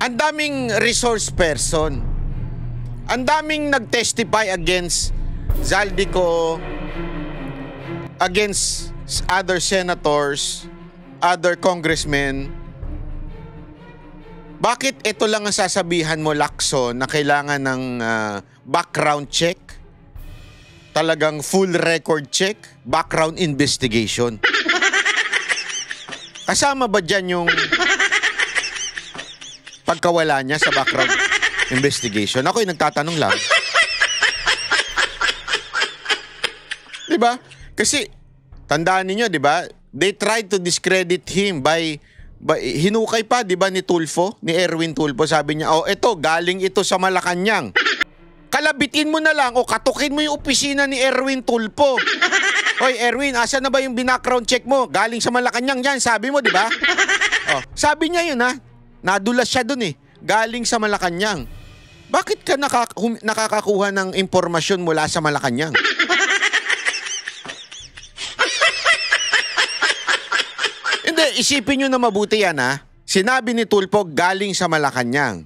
ang daming resource person. Ang daming nag-testify against Zaldico, against other senators, other congressmen. Bakit ito lang ang sasabihan mo, Lacson, na kailangan ng background check? Talagang full record check? Background investigation? Kasama ba dyan yung pagkawala niya sa background investigation? Ako yung nagtatanong lang. Diba? Kasi, tandaan niyo, diba? They tried to discredit him by hinukay pa, diba, ni Tulfo, ni Erwin Tulfo. Sabi niya, oh, ito, galing ito sa Malacanang. Kalabitin mo na lang o katukin mo yung opisina ni Erwin Tulfo. Hoy, Erwin, asa na ba yung background check mo? Galing sa Malacanang yan, sabi mo, diba? Oh, sabi niya yun, ha? Nadulas siya dun eh. Galing sa Malacanang. Bakit ka nakakakuha ng impormasyon mula sa Malacanang? Hindi, isipin nyo na mabuti yan, ha? Sinabi ni Tulfo galing sa Malacanang.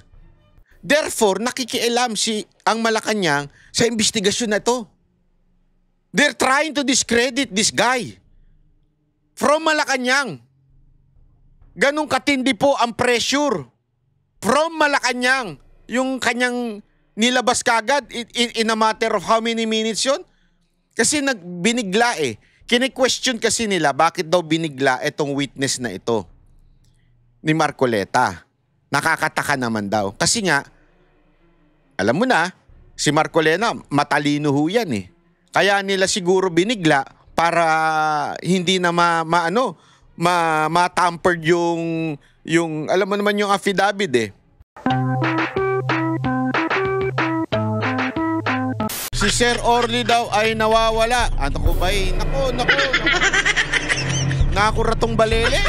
Therefore, nakikialam ang Malacanang sa investigasyon na ito. They're trying to discredit this guy from Malacanang. Ganong katindi po ang pressure from Malacanang. Yung kanyang nilabas kagad in a matter of how many minutes yun? Kasi binigla eh. Kine-question kasi nila bakit daw binigla itong witness na ito ni Marcoleta. Nakakataka naman daw. Kasi nga, alam mo na, si Marcoleta matalino ho yan eh. Kaya nila siguro binigla para hindi na ma-tampered yung alam mo naman yung affidavit eh. Si Sir Orly daw ay nawawala. Ano ko ba eh? Naku. Nakakuratong balele.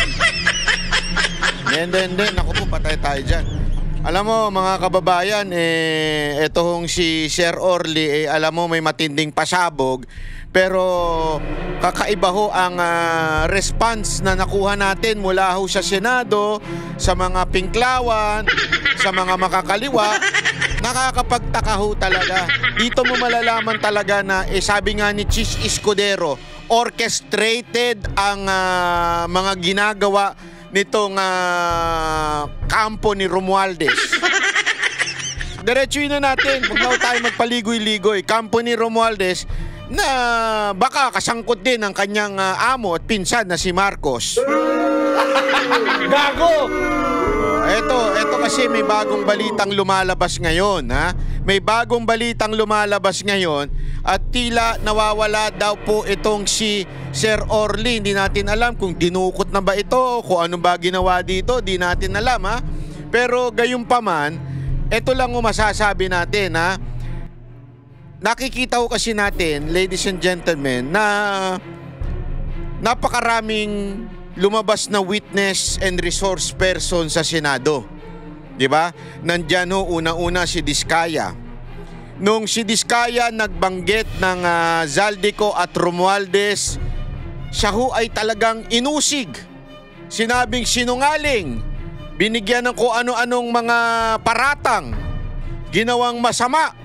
Hindi. Naku po, patay tayo dyan. Alam mo mga kababayan, ito hong si Sir Orly, alam mo may matinding pasabog. Pero kakaiba ho ang response na nakuha natin mula ho sa Senado, sa mga pinklawan, sa mga makakaliwa. Nakakapagtaka ho talaga. Dito mo malalaman talaga na sabi nga ni Chis Escudero, orchestrated ang mga ginagawa nitong kampo ni Romualdez. Diretsuin na natin, huwag na tayo magpaligoy-ligoy. Kampo ni Romualdez na baka kasangkot din ang kanyang amo at pinsan na si Marcos. Gago! Ito kasi may bagong balitang lumalabas ngayon, ha? May bagong balitang lumalabas ngayon at tila nawawala daw po itong si Sir Orly. Hindi natin alam kung dinukot na ba ito, kung ano ba ginawa dito, di natin alam, ha? Pero gayunpaman, ito lang ang masasabi natin, ha? Nakikita ko kasi natin, ladies and gentlemen, na napakaraming lumabas na witness and resource person sa Senado. Diba? Nandyan ho, una-una si Diskaya. Nung si Diskaya nagbanggit ng Zaldico at Romualdez, siya ho ay talagang inusig. Sinabing sinungaling. Binigyan ng kung ano-anong mga paratang. Ginawang masama.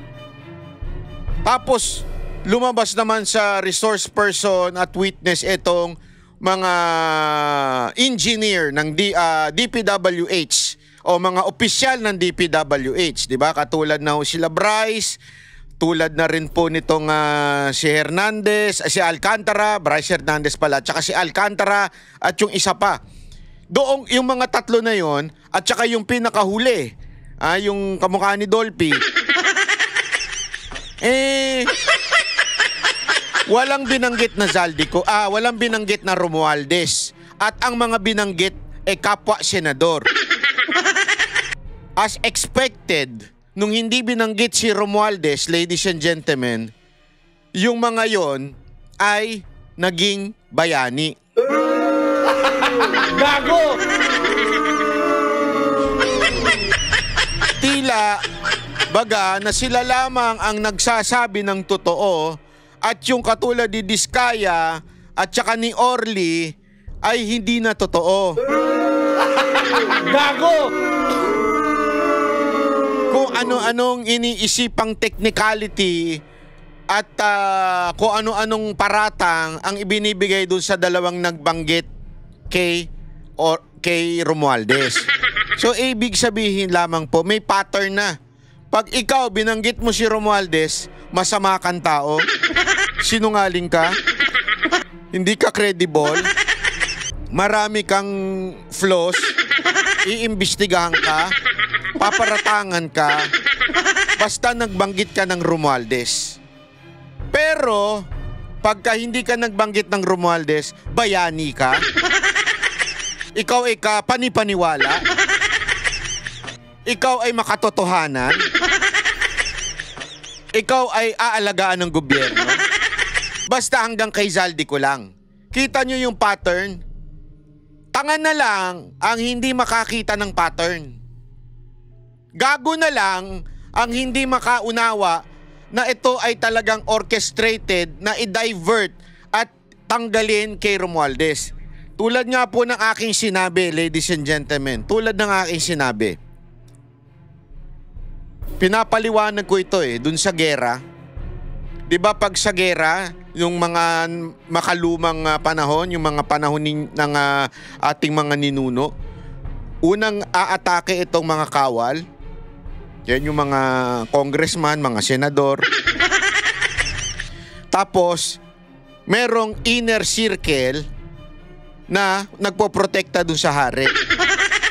Tapos, lumabas naman sa resource person at witness itong mga engineer ng DPWH o mga opisyal ng DPWH, di ba? Katulad na sila Bryce, tulad na rin po nitong si Hernandez, si Alcantara, Bryce Hernandez pala, tsaka si Alcantara at yung isa pa. Doong yung mga tatlo na yon at tsaka yung pinakahuli, yung kamukha ni Dolphy, walang binanggit na Zaldico, walang binanggit na Romualdez. At ang mga binanggit kapwa senador. As expected, nung hindi binanggit si Romualdez, ladies and gentlemen, yung mga yon ay naging bayani. Gago! Tila baga na sila lamang ang nagsasabi ng totoo at yung katulad ni Diskaya at saka ni Orly ay hindi na totoo. Gago! ano-anong iniisipang technicality at kung ano-anong paratang ang ibinibigay dun sa dalawang nagbanggit kay Romualdez. So, ibig sabihin lamang po, may pattern na. Pag ikaw, binanggit mo si Romualdez, masama kang tao, sinungaling ka, hindi ka credible, marami kang flaws, iimbestigahan ka, paparatangan ka, basta nagbanggit ka ng Romualdez. Pero, pagka hindi ka nagbanggit ng Romualdez, bayani ka, ikaw ay panipaniwala, ikaw ay makatotohanan, ikaw ay aalagaan ng gobyerno, basta hanggang kay Zaldico lang. Kita nyo yung pattern? Tanga na lang ang hindi makakita ng pattern. Gago na lang ang hindi makaunawa na ito ay talagang orchestrated na i-divert at tanggalin kay Romualdez. Tulad nga po ng aking sinabi, ladies and gentlemen, tulad ng aking sinabi, pinapaliwanag ko ito dun sa gera. 'Di ba pag sa gera, yung mga makalumang panahon, yung mga panahon ng ating mga ninuno, unang aatake itong mga kawal. Yan yung mga congressman, mga senador. Tapos, merong inner circle na nagpoprotekta dun sa hari.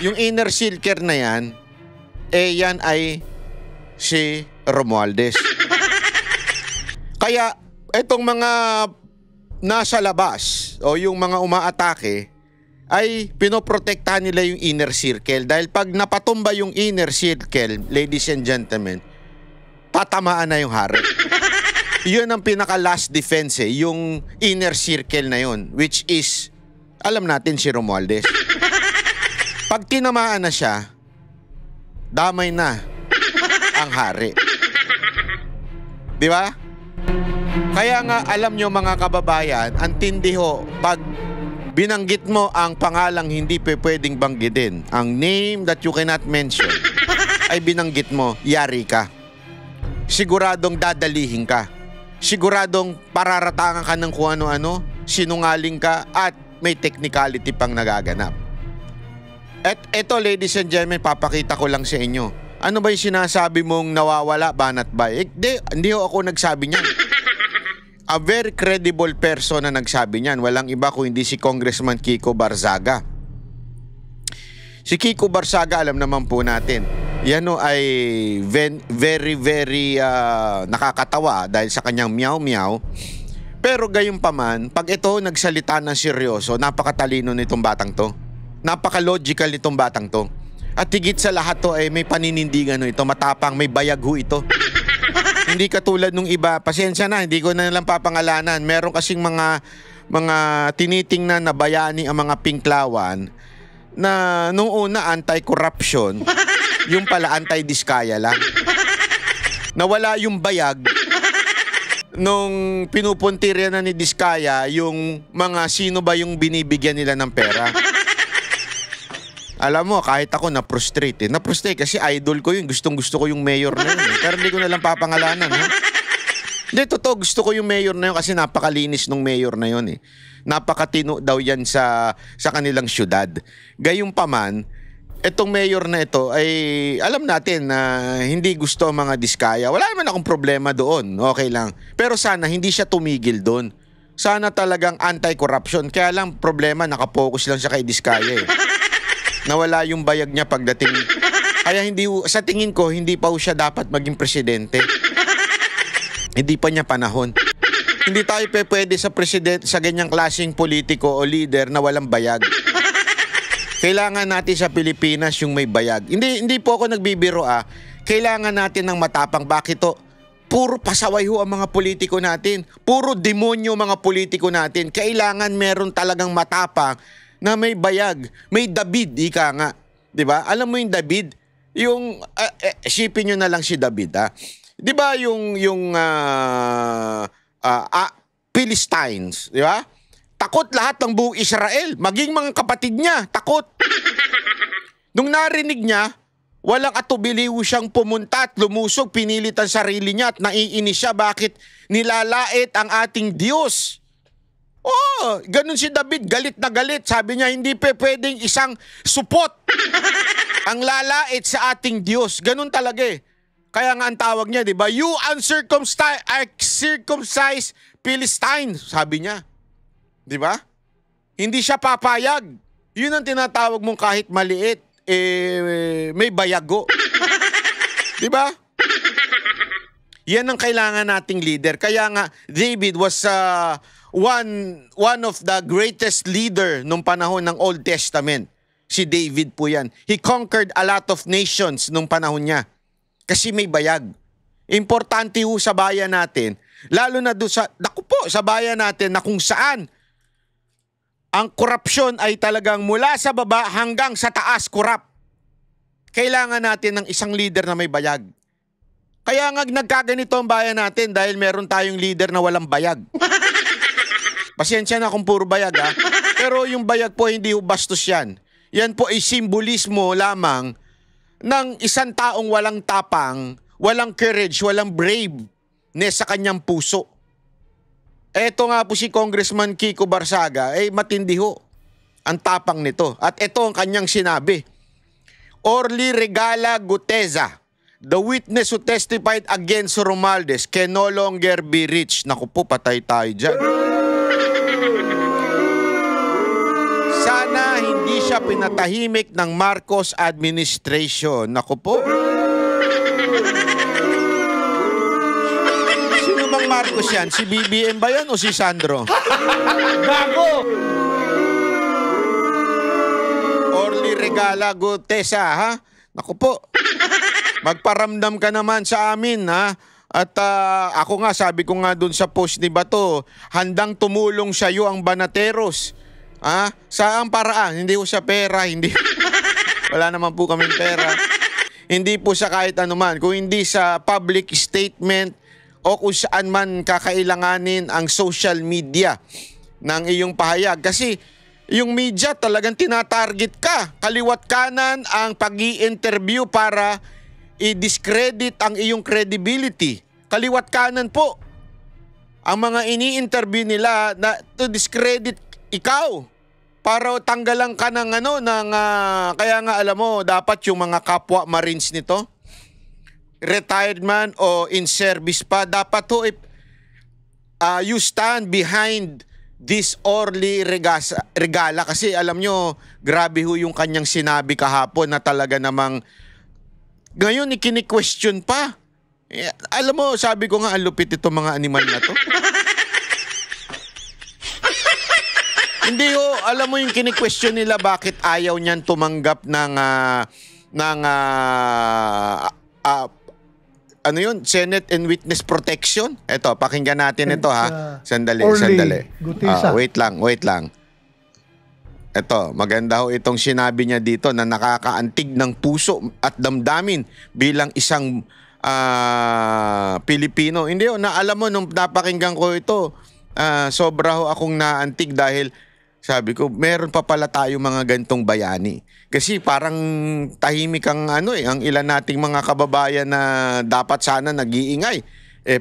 Yung inner circle na yan, yan ay si Romualdez. Kaya, itong mga nasa labas o yung mga umaatake, ay pinoprotektahan nila yung inner circle. Dahil pag napatumba yung inner circle, ladies and gentlemen, tatamaan na yung hari. Yun ang pinaka last defense yung inner circle na yun, which is alam natin si Romualdez. Pag tinamaan na siya, damay na ang hari. Di ba? Kaya nga alam nyo mga kababayan, ang tindi ho, pag binanggit mo ang pangalang hindi pwedeng banggitin, ang name that you cannot mention, ay binanggit mo, yari ka. Siguradong dadalihin ka. Siguradong pararatangan ka ng kung ano-ano, sinungaling ka, at may technicality pang nagaganap. At eto, ladies and gentlemen, papakita ko lang sa inyo. Ano ba yung sinasabi mong nawawala, banat ba? Hindi ako nagsabi niyan. A very credible person na nagsabi niyan. Walang iba kung hindi si Congressman Kiko Barzaga. Si Kiko Barzaga, alam naman po natin, yan ay very, very nakakatawa dahil sa kanyang meow-meow. Pero gayon pa man, pag ito nagsalita ng seryoso, napakatalino nitong batang to. Napaka-logical nitong batang to. At higit sa lahat to ay may paninindigan ito, matapang, may bayag ho ito. Hindi katulad nung iba, pasensya na, hindi ko na lang papangalanan. Meron kasing mga tinitingnan na bayani ang mga pinklawan na nung una anti-corruption, yung pala anti-diskaya lang. Nawala yung bayag nung pinupuntirya na ni Diskaya yung mga sino ba yung binibigyan nila ng pera. Alam mo, kahit ako na-frustrate. Na-frustrate kasi idol ko yun. Gustong-gusto ko yung mayor na yun. Pero hindi ko na lang papangalanan. Hindi, totoo. Gusto ko yung mayor na yun kasi napakalinis nung mayor na yun. Napakatino daw yan sa kanilang syudad. Gayong pa man, itong mayor na ito ay alam natin na hindi gusto ang mga Diskaya. Wala naman akong problema doon. Okay lang. Pero sana hindi siya tumigil doon. Sana talagang anti-corruption. Kaya lang problema, nakapokus lang siya kay Diskaya. Nawala yung bayag niya pagdating. Kaya sa tingin ko, hindi pa siya dapat maging presidente. Hindi pa niya panahon. Hindi tayo pwede sa presidente, sa ganyang klaseng politiko o leader na walang bayag. Kailangan natin sa Pilipinas yung may bayag. Hindi po ako nagbibiro Kailangan natin ng matapang. Bakit to? Puro pasaway ho ang mga politiko natin. Puro demonyo mga politiko natin. Kailangan meron talagang matapang na may bayag. May David, ika nga. 'Di ba? Alam mo yung David? Yung isipin nyo na lang si David, 'Di ba yung Philistines, 'di ba? Takot lahat ng buong Israel, maging mga kapatid niya, takot. Nung narinig niya, Walang atubili siyang pumunta at lumusog, pinilit ang sarili niya at naiinis siya bakit nilalait ang ating Diyos. Oh, ganun si David, galit na galit. Sabi niya, hindi pwedeng isang supot ang lalait sa ating Diyos. Ganun talaga eh. Kaya nga ang tawag niya, di ba? You uncircumcised Philistine, sabi niya. Di ba? Hindi siya papayag. Yun ang tinatawag mong kahit maliit, may bayago. Di ba? Yan ang kailangan nating leader. Kaya nga, David was one of the greatest leader nung panahon ng Old Testament. Si David po yan. He conquered a lot of nations nung panahon niya. Kasi may bayag. Importante ho sa bayan natin, lalo na doon sa bayan natin na kung saan ang korupsyon ay talagang mula sa baba hanggang sa taas korap. Kailangan natin ng isang leader na may bayag. Kaya nga nagkaganito ang bayan natin dahil meron tayong leader na walang bayag. Pasensya na kung puro bayag ha. Pero yung bayag po hindi bastos yan. Yan po ay simbolismo lamang ng isang taong walang tapang, walang courage, walang braveness sa kanyang puso. Eto nga po si Congressman Kiko Barsaga, matindi ho ang tapang nito. At ito ang kanyang sinabi. Orly Regala Guteza, the witness who testified against Romualdez can no longer be reached. Naku po, patay tayo dyan. Sana hindi siya pinatahimik ng Marcos administration. Naku po. Sino bang Marcos yan? Si BBM ba yan o si Sandro? Gago! Orly Regala Gutesa, ha? Naku po. Magparamdam ka naman sa amin, ha? At ako nga, sabi ko nga dun sa post ni Bato, handang tumulong sa iyo ang Banateros. Saan paraan? Hindi po sa pera, hindi. Wala naman po kaming pera. Hindi po sa kahit anuman. Kung hindi sa public statement o kung saan man kakailanganin ang social media ng iyong pahayag. Kasi yung media talagang tinatarget ka. Kaliwat kanan ang pag-i-interview para i-discredit ang iyong credibility. Kaliwat kanan po ang mga ini-interview nila na to discredit ikaw. Para tanggalan ka ng kaya nga alam mo, dapat yung mga kapwa Marines nito, retired man o in service pa, dapat to you stand behind this Orly Regala. Kasi alam nyo, grabe ho yung kanyang sinabi kahapon na talaga namang ngayon ikini-question pa. Alam mo, sabi ko nga, ang lupit itong mga animal na to. Hindi ho, alam mo yung kini-question nila bakit ayaw niyan tumanggap ng Senate and Witness Protection. Ito, pakinggan natin ito ha. Sandali. Wait lang. Ito, maganda ho itong sinabi niya dito na nakakaantig ng puso at damdamin bilang isang Pilipino. Hindi ho, alam mo nung napakinggan ko ito, sobra ho akong naantig dahil sabi ko, meron pa pala tayo mga gantong bayani. Kasi parang tahimik ang ang ilan nating mga kababayan na dapat sana nag-iingay.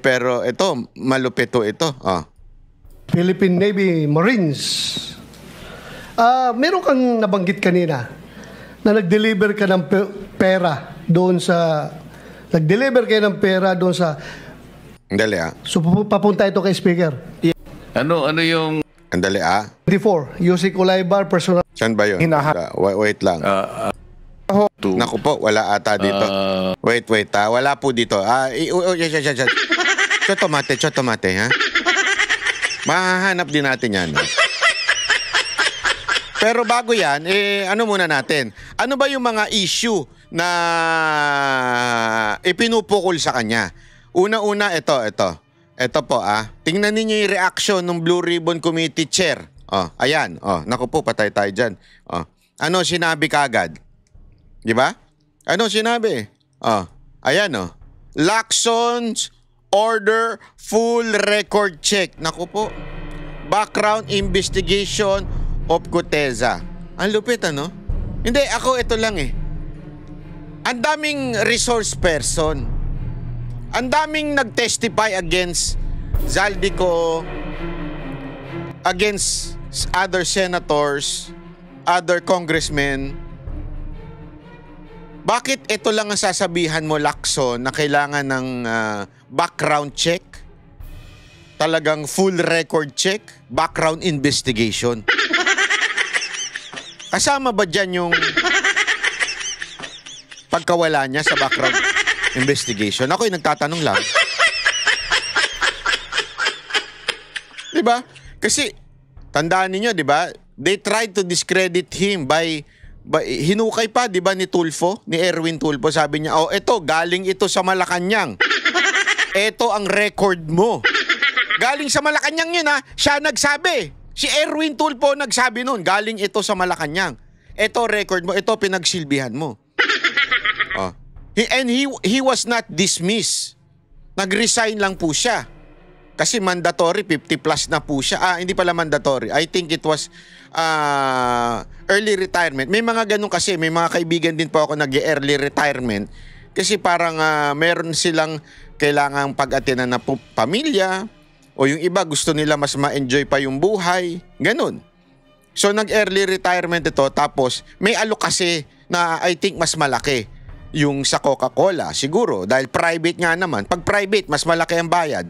Pero ito, malupit ito. Philippine Navy Marines. Meron kang nabanggit kanina na nag-deliver ka ng pera doon sa Andali So papunta ito kay Speaker. Ano yung Andali 24, Yusik Ulaybar, personal. Saan ba yun? Wait lang. Naku po, wala ata dito. Wait wala po dito. Chotomate, ha? Mahahanap din natin yan. Pero bago yan, ano muna natin? Ano ba yung mga issue na ipinupukol sa kanya? Una-una, ito. Ito po tingnan ninyo yung reaction ng Blue Ribbon Committee Chair. Ayan. Naku po, patay tayo dyan. Ano sinabi kagad? Di ba? Ano sinabi? Ayan Lacson's order full record check. Naku po. Background investigation of Guteza. Ang lupit Hindi, ako ito lang Ang daming resource person. Ang daming nag-testify against Zaldico, against other senators, other congressmen. Bakit ito lang ang sasabihan mo, Lacson, na kailangan ng background check? Talagang full record check? Background investigation? Kasama ba dyan yung pagkawala niya sa background investigation? Ako'y nagtatanong lang. Diba? Kasi, tandaan niyo, diba? They tried to discredit him by hinukay pa, di ba, ni Tulfo, ni Erwin Tulfo. Sabi niya, oh, eto, galing ito sa Malacanang. Eto ang record mo. Galing sa Malacanang yun, ha? Siya nagsabi. Si Erwin Tulfo nagsabi nun, galing ito sa Malacanang. Eto record mo, eto pinagsilbihan mo. Oh. He was not dismissed. Nag-resign lang po siya. Kasi mandatory, 50 plus na po siya. Hindi pala mandatory. I think it was early retirement. May mga ganun kasi. May mga kaibigan din po ako nag-early retirement. Kasi parang meron silang kailangang pag-atinan na pamilya. O yung iba gusto nila mas ma-enjoy pa yung buhay. Ganun. So nag-early retirement ito. Tapos may alok kasi na I think mas malaki. Yung sa Coca-Cola. Siguro. Dahil private nga naman. Pag private, mas malaki ang bayad.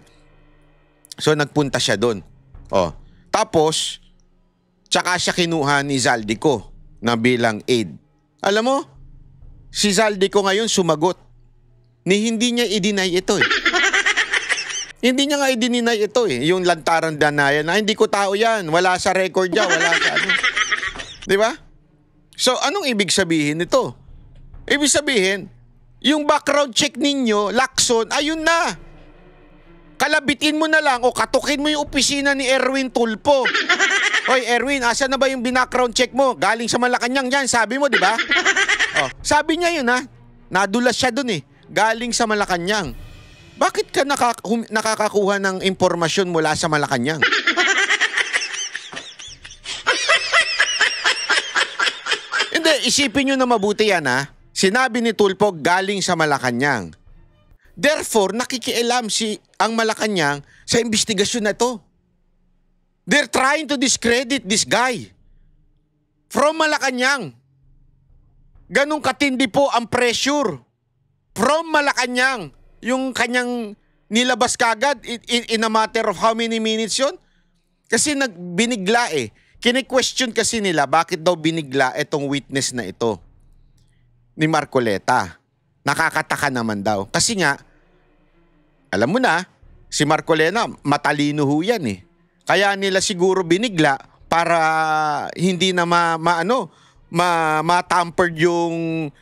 So nagpunta siya doon. Oh. Tapos tsaka siya kinuha ni Zaldico na bilang aide. Alam mo, si Zaldico ngayon sumagot. Hindi niya i-deny ito eh. Hindi niya nga i-deny ito eh. Yung lantaran danayan na hindi ko tao yan. Wala sa record niya, wala sa ano. 'Di ba? So anong ibig sabihin nito? Ibig sabihin, yung background check ninyo, Lacson, ayun na. Kalabitin mo na lang o katukin mo yung opisina ni Erwin Tulfo. Hoy Erwin, asa na ba yung background check mo? Galing sa Malacanang yan, sabi mo, di ba? Oh, sabi niya yun ha. Nadulas siya dun eh. Galing sa Malacanang. Bakit ka nakakakuha ng impormasyon mula sa Malacanang? Hindi, isipin nyo na mabuti yan ha. Sinabi ni Tulfo galing sa Malacanang. Therefore, nakikialam ang Malacanang sa investigasyon na ito. They're trying to discredit this guy from Malacanang. Ganong katindi po ang pressure from Malacanang. Yung kanyang nilabas kagad in a matter of how many minutes yun? Kasi binigla eh. Kine-question kasi nila bakit daw binigla itong witness na ito ni Marcoleta. Nakakataka naman daw. Kasi nga, alam mo na, si Marcoleta, matalino ho yan eh. Kaya nila siguro binigla para hindi na ma-tampered yung,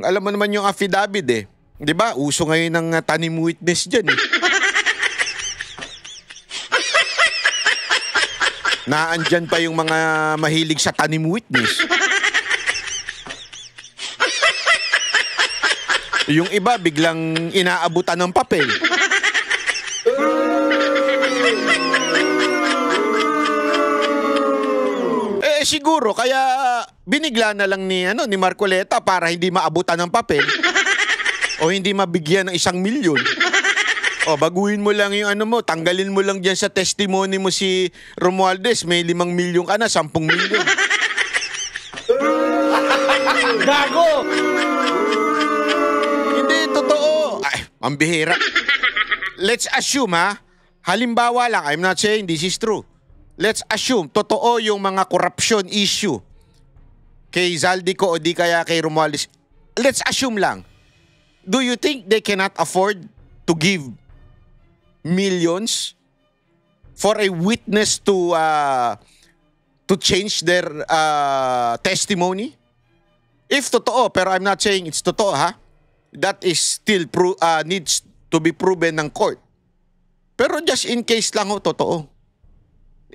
alam mo naman yung affidavit eh. Di ba? Uso ngayon ng tanim witness dyan eh. Naandyan pa yung mga mahilig sa tanim witness. Yung iba biglang inaabutan ng papel. Siguro kaya binigla na lang ni Marcoleta para hindi maabutan ng papel o hindi mabigyan ng 1 milyon. O baguhin mo lang yung tanggalin mo lang diyan sa testimony mo si Romualdez, may 5 milyon ka na, 10 milyon. Gago! Ang bihira. Let's assume halimbawa lang, I'm not saying this is true. Let's assume, totoo yung mga corruption issue kay Zaldico o di kaya kay Romualdez. Let's assume lang. Do you think they cannot afford to give millions for a witness to change their testimony? If totoo, pero I'm not saying it's totoo that is still needs to be proven ng court. Pero just in case lang totoo.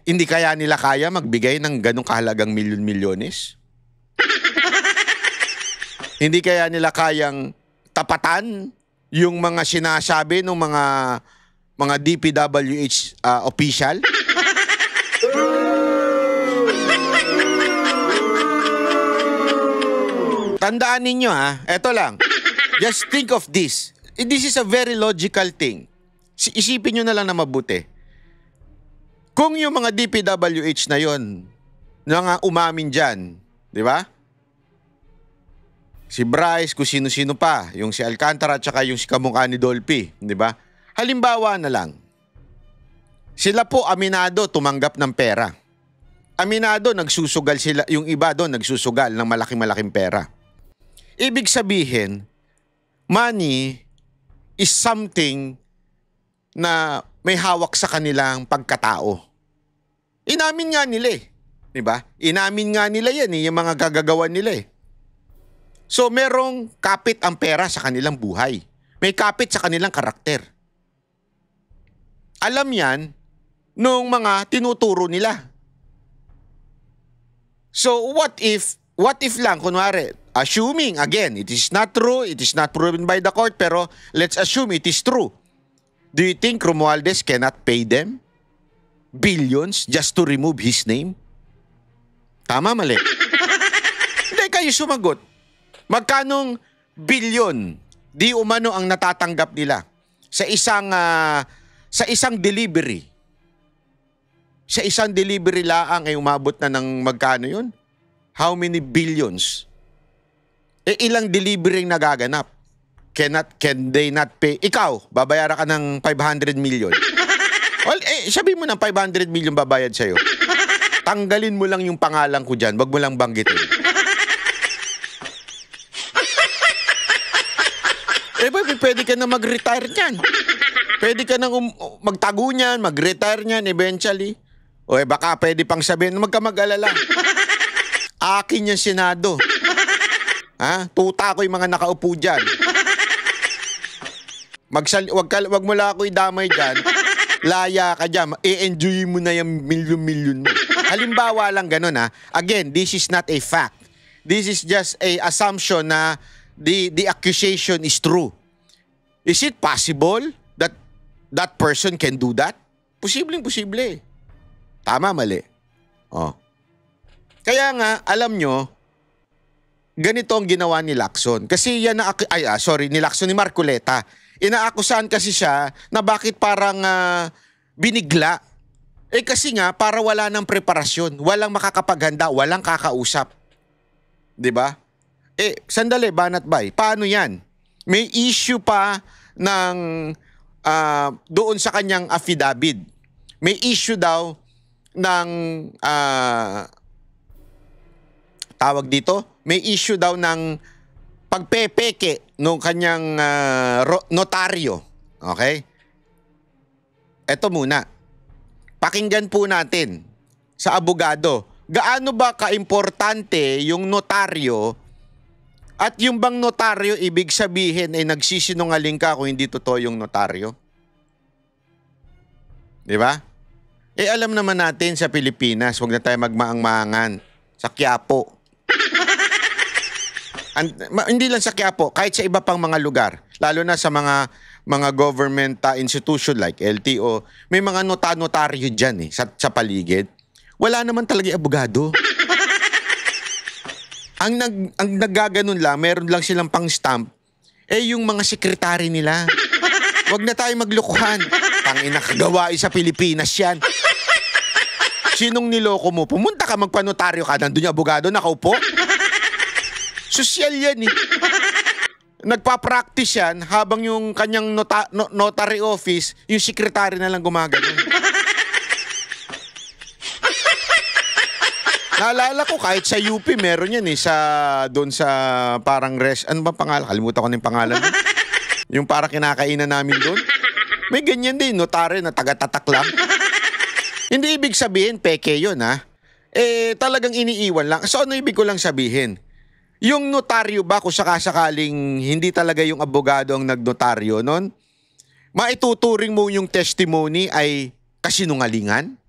Hindi kaya nila kaya magbigay ng ganong kahalagang milyon-milyones? Hindi kaya nila kayang tapatan yung mga sinasabi ng mga DPWH official? Tandaan ninyo eto lang. Just think of this. This is a very logical thing. Isipin nyo na lang na mabuti. Kung yung mga DPWH na yon, nga umamin dyan, di ba? Si Bryce, kung sino-sino pa, yung si Alcantara at saka yung si kamukha ni Dolphy, di ba? Halimbawa na lang, sila po aminado tumanggap ng pera. Aminado nagsusugal sila, yung iba doon nagsusugal ng malaking-malaking pera. Ibig sabihin, money is something na may hawak sa kanilang pagkatao. Inamin nga nila eh. Diba? Inamin nga nila yan eh, yung mga gagagawan nila eh. So merong kapit ang pera sa kanilang buhay. May kapit sa kanilang karakter. Alam yan nung mga tinuturo nila. So what if lang, kunwari, assuming, again, it is not true, it is not proven by the court, pero let's assume it is true. Do you think Romualdez cannot pay them billions just to remove his name? Tama, mali? Hindi, kayo sumagot. Magkanong bilyon di umano ang natatanggap nila sa isang delivery? Sa isang delivery laang ay umabot na ng magkano yun? How many billions? Ilang delivery ang nagaganap? Can they not pay? Ikaw, babayaran ka ng 500 million. Well, sabihin mo ng 500 million babayad sa'yo. Tanggalin mo lang yung pangalan ko dyan. Wag mo lang banggitin. Pwede ka na mag-retire niyan. Pwede ka nang magtago niyan, mag-retire niyan eventually. O baka pwede pang sabihin, magka mag-alala. Akin yung Senado. Tuta ko yung mga nakaupo dyan. Wag mo lang ako idamay dyan. Laya ka dyan. I-enjoy mo na yung milyon-milyon mo. Halimbawa lang ganun Again, this is not a fact. This is just a assumption na the accusation is true. Is it possible that that person can do that? Posibleng-posible. Tama, mali. Kaya nga, alam nyo, ganito ang ginawa ni Lacson. Kasi yan ni Lacson, ni Marcoleta. Inaakusahan kasi siya na bakit parang binigla. Kasi nga, para wala ng preparasyon, walang makakapaghanda, walang kakausap. 'Di ba? Sandali, Banat Bay, paano yan? May issue pa ng doon sa kanyang affidavit. May issue daw ng tawag dito, may issue daw ng pagpepeke ng kanyang notaryo. Okay? Eto muna. Pakinggan po natin sa abogado. Gaano ba kaimportante yung notaryo at yung bang notaryo ibig sabihin ay nagsisinungaling ka kung hindi totoo yung notaryo? Di ba? Alam naman natin sa Pilipinas, huwag na tayo magmaang-maangan. Sa Quiapo. Hindi lang sa Quiapo, kahit sa iba pang mga lugar. Lalo na sa mga government institution like LTO, may mga notaryo dyan sa paligid. Wala naman talaga abogado. Ang naggaganon lang, meron lang silang pang-stamp, yung mga sekretary nila. Huwag na tayo maglukuhan. Tangina, kagawain sa Pilipinas yan. Sinong niloko mo? Pumunta ka, magpanotaryo ka, nandun yung abogado, nakaupo. Sosyal yan Nagpa-practice yan habang yung kanyang notary office, yung sekretary na lang gumagano. Naalala ko kahit sa UP meron yan doon sa parang ano ba pangalan? Kalimutan ko na yung pangalan. Yung parang kinakainan namin doon. May ganyan din, notary na taga-tatak lang. Hindi ibig sabihin, peke yun talagang iniiwan lang. So ano ibig ko lang sabihin? Yung notaryo ba kung sakasakaling hindi talaga yung abogado ang nagnotaryo nun, maituturing mo yung testimony ay kasinungalingan?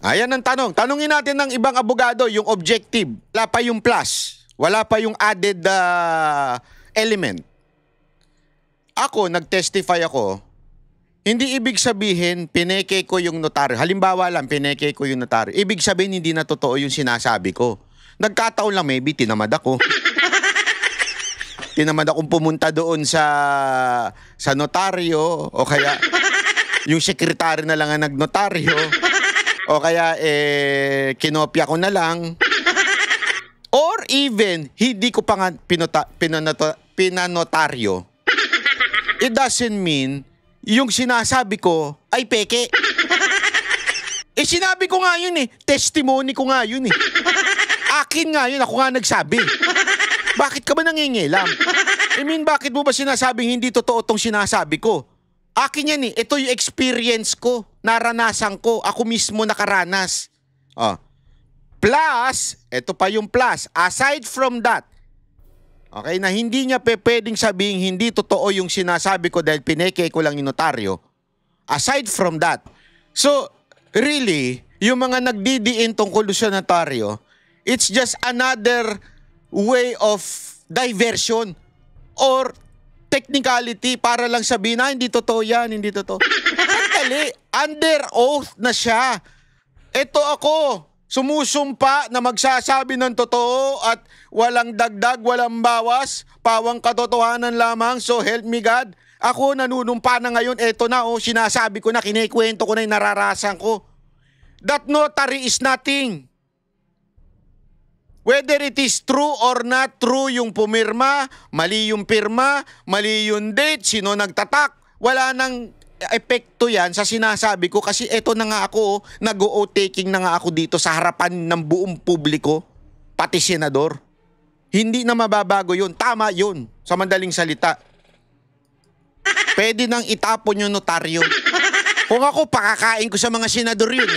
Ayan ang tanong. Tanungin natin ng ibang abogado yung objective. Wala pa yung plus. Wala pa yung added element. Ako, nag-testify ako. Hindi ibig sabihin, pineke ko yung notaryo. Halimbawa lang, pineke ko yung notaryo. Ibig sabihin, hindi na totoo yung sinasabi ko. Nagkataon lang, maybe tinamad ako. tinamad akong pumunta doon sa notaryo o kaya yung sekretary na lang ang nagnotaryo o kaya kinopya ko na lang or even hindi ko pa nga pinanotaryo. It doesn't mean yung sinasabi ko ay peke. Sinabi ko nga yun testimony ko nga yun akin nga yun, ako nga nagsabi. Bakit ka ba nangingilam? Bakit mo ba sinasabing hindi totoo tong sinasabi ko? Akin yan ito yung experience ko, naranasan ko, ako mismo nakaranas. Plus, ito pa yung plus, aside from that, okay, na hindi niya pwedeng sabihin hindi totoo yung sinasabi ko dahil pineke ko lang yung notaryo. Aside from that, so, really, yung mga nagdidiin tungkol sa notaryo, it's just another way of diversion or technicality para lang sabihin na hindi totoo yan, hindi totoo. Sandali, under oath na siya. Ito ako, sumusumpa na magsasabi ng totoo at walang dagdag, walang bawas, pawang katotohanan lamang, so help me God. Ako nanunumpa na ngayon, eto na sinasabi ko na, kinikwento ko na yung nararasan ko. That notary is nothing. Whether it is true or not true yung pumirma, mali yung pirma, mali yung date, sino nagtatak, wala nang epekto yan sa sinasabi ko kasi eto na nga ako, nag-o-taking na nga ako dito sa harapan ng buong publiko, pati senador. Hindi na mababago yun. Tama yun, sa madaling salita. Pwede nang itapon yung notaryo. Kung ako, pakakain ko sa mga senador yun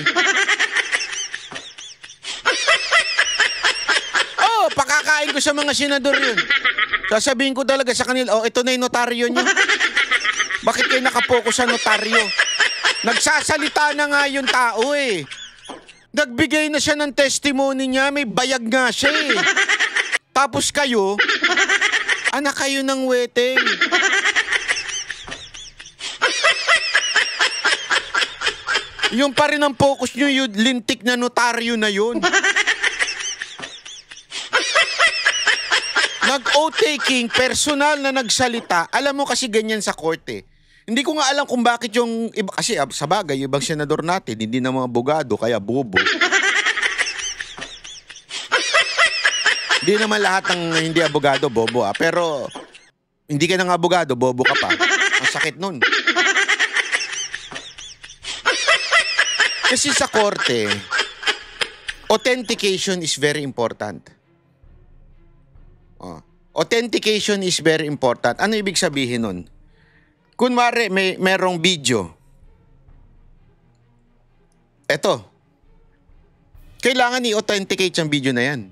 pakakain ko sa mga senador yun. Sasabihin ko talaga sa kanila, ito na yung notaryo nyo. Bakit kayo nakapokus sa notaryo? Nagsasalita na nga yung tao Nagbigay na siya ng testimony niya, may bayag nga siya Tapos kayo, anak kayo ng weteng. Yung pa rin ang focus nyo, yung lintik na notaryo na yun. Nag-o-taking, personal na nagsalita. Alam mo kasi ganyan sa korte. Hindi ko nga alam kung bakit yung iba, kasi sa bagay, yung ibang senador natin, hindi na mga abogado, kaya bobo. Hindi naman lahat ng hindi abogado, bobo pero hindi ka ng abogado, bobo ka pa. Ang sakit nun. Kasi sa korte, authentication is very important. Authentication is very important. Ano ibig sabihin nun? Kunwari, merong video. Eto. Kailangan i-authenticate yung video na yan.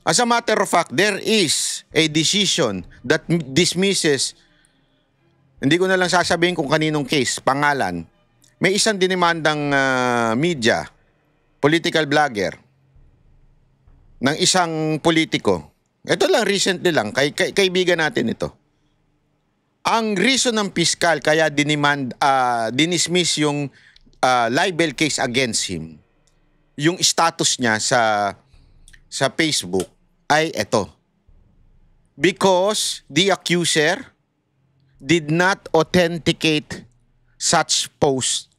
As a matter of fact, there is a decision that dismisses, hindi ko na lang sasabihin kung kaninong case, pangalan. May isang dinimandang media, political blogger, ng isang politiko. Ito lang, recently lang, kaibigan natin ito. Ang reason ng piskal kaya dinismiss yung libel case against him, yung status niya sa Facebook ay ito. Because the accuser did not authenticate such post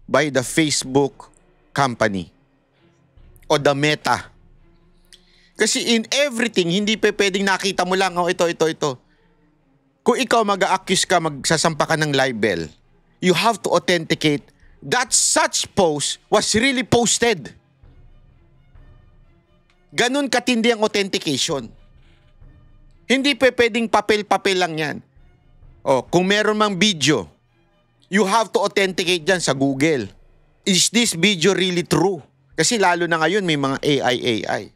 by the Facebook company o the Meta. Kasi in everything, hindi pwedeng nakita mo lang, ito. Kung ikaw mag-a-accuse ka, magsasampa ka ng libel, you have to authenticate that such post was really posted. Ganun katindi ang authentication. Hindi pwedeng papel-papel lang yan. Kung meron mang video, you have to authenticate dyan sa Google. Is this video really true? Kasi lalo na ngayon may mga AI.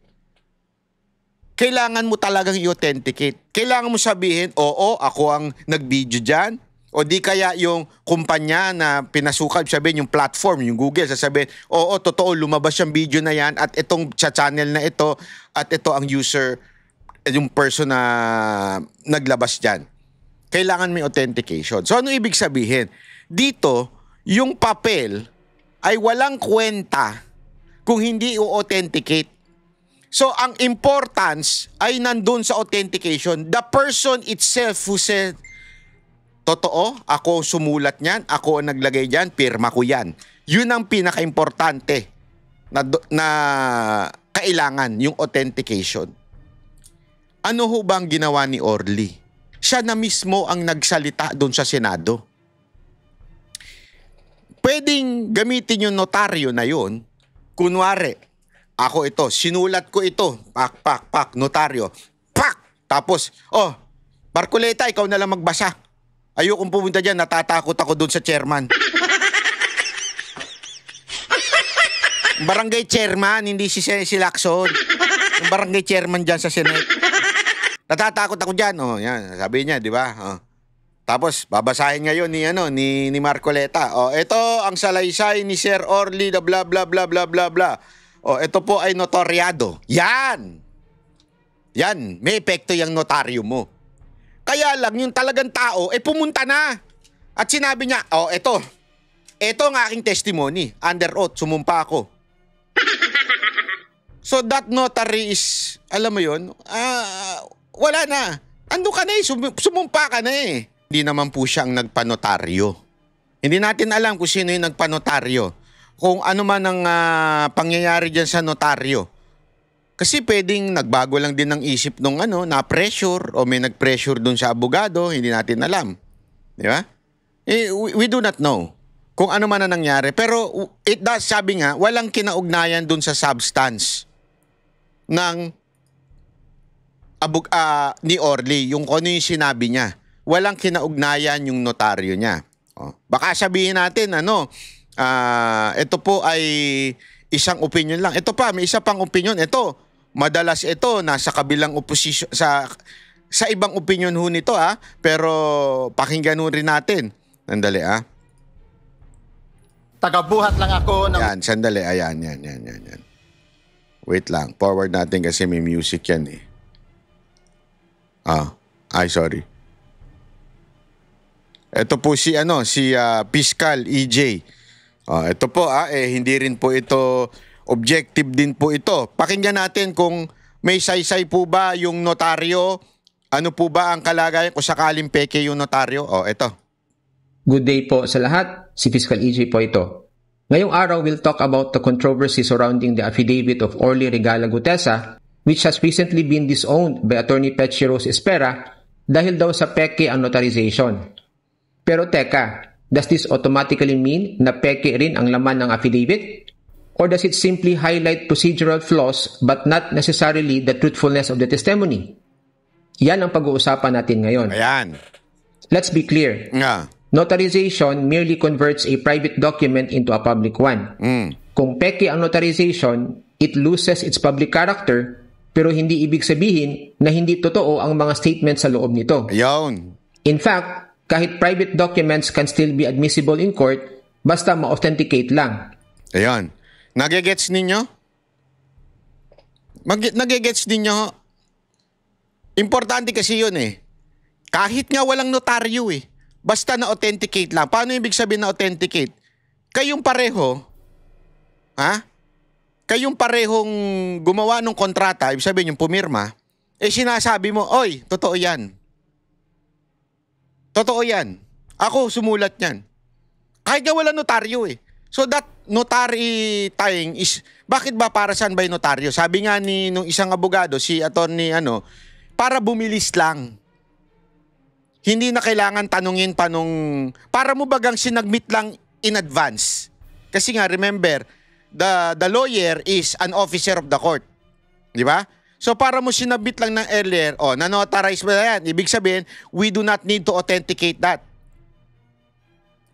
Kailangan mo talagang i-authenticate. Kailangan mo sabihin, oo, ako ang nag-video dyan. O di kaya yung kumpanya na pinasukan, sabihin yung platform, yung Google, sasabihin, oo, totoo, lumabas yung video na yan at itong channel na ito at ito ang user, yung person na naglabas dyan. Kailangan may authentication. So ano ibig sabihin? Dito, yung papel ay walang kwenta kung hindi i-authenticate. So, ang importance ay nandun sa authentication. The person itself who said, totoo, ako sumulat niyan, ako ang naglagay diyan, pirma ko yan. Yun ang pinaka-importante na kailangan, yung authentication. Ano ho bang ginawa ni Orly? Siya na mismo ang nagsalita doon sa Senado. Pwedeng gamitin yung notaryo na yun. Kunwari, ako ito, sinulat ko ito, pak, notaryo, pak! Tapos, Marcoleta, ikaw na lang magbasa. Ayokong pumunta dyan, natatakot ako doon sa chairman. Barangay chairman, hindi si Lacson. Yung barangay chairman dyan sa Senate. Natatakot ako dyan. Yan, sabi niya, di ba? Tapos, babasahin ngayon ni Marcoleta. Ito ang salaysay ni Sir Orly, bla bla bla bla bla bla. Ito po ay notaryado. Yan! Yan, may epekto yung notaryo mo. Kaya lang, yung talagang tao, pumunta na. At sinabi niya, ito ang aking testimony. Under oath, sumumpa ako. So that notary is, alam mo yun, wala na. Ando ka na sumumpa ka na eh. Hindi naman po siya ang nagpanotaryo. Hindi natin alam kung sino yung nagpanotaryo. Kung ano man ang pangyayari dyan sa notaryo. Kasi pwedeng nagbago lang din ng isip nung na-pressure o may nag-pressure dun sa abogado, hindi natin alam. Di ba? We do not know kung ano man ang nangyari. Pero it does, sabi nga, walang kinaugnayan dun sa substance ng ni Orly, yung ano yung sinabi niya. Walang kinaugnayan yung notaryo niya. Baka sabihin natin, ito po ay isang opinion lang. Ito pa, may isa pang opinion. Ito, madalas ito, nasa kabilang opposition, sa ibang opinion ho nito, pero pakinggan ho rin natin. Sandali, Tagabuhat lang ako ng... Yan, sandali. Ayan, yan. Wait lang. Forward natin kasi may music yan eh. Sorry. Ito po si Fiscal EJ. Ito po hindi rin po ito objective din po ito. Pakinggan natin kung may saysay po ba yung notaryo. Ano po ba ang kalagayan kung sakaling peke yung notaryo? Ito. Good day po sa lahat. Si Fiscal EJ po ito. Ngayong araw, we'll talk about the controversy surrounding the affidavit of Orly Regala Gutesa, which has recently been disowned by Attorney Petchi Rose Espera dahil daw sa peke ang notarization. Pero teka, does this automatically mean na peke rin ang laman ng affidavit? Or does it simply highlight procedural flaws but not necessarily the truthfulness of the testimony? Yan ang pag-uusapan natin ngayon. Ayan. Let's be clear. Notarization merely converts a private document into a public one. Kung peke ang notarization, it loses its public character, pero hindi ibig sabihin na hindi totoo ang mga statements sa loob nito. Ayun. In fact, kahit private documents can still be admissible in court basta ma-authenticate lang. Ayun. Nagegets ninyo? Nagegets ninyo? Importante kasi yun eh. Kahit nga walang notaryo eh. Basta na-authenticate lang. Paano ibig sabihin na-authenticate? Kayong pareho, kayong parehong gumawa ng kontrata, ibig sabihin yung pumirma, sinasabi mo, oy, totoo yan. Totoo yan. Ako sumulat yan. Kahit nga wala notaryo eh. So that notary tying is, bakit ba para saan ba yung notaryo? Sabi nga nung isang abogado, si attorney para bumilis lang. Hindi na kailangan tanungin pa para mo bagang sinagmit lang in advance. Kasi nga, remember, the lawyer is an officer of the court. Di ba? So para mo sinabit lang ng earlier, na-notarize mo na yan. Ibig sabihin, we do not need to authenticate that.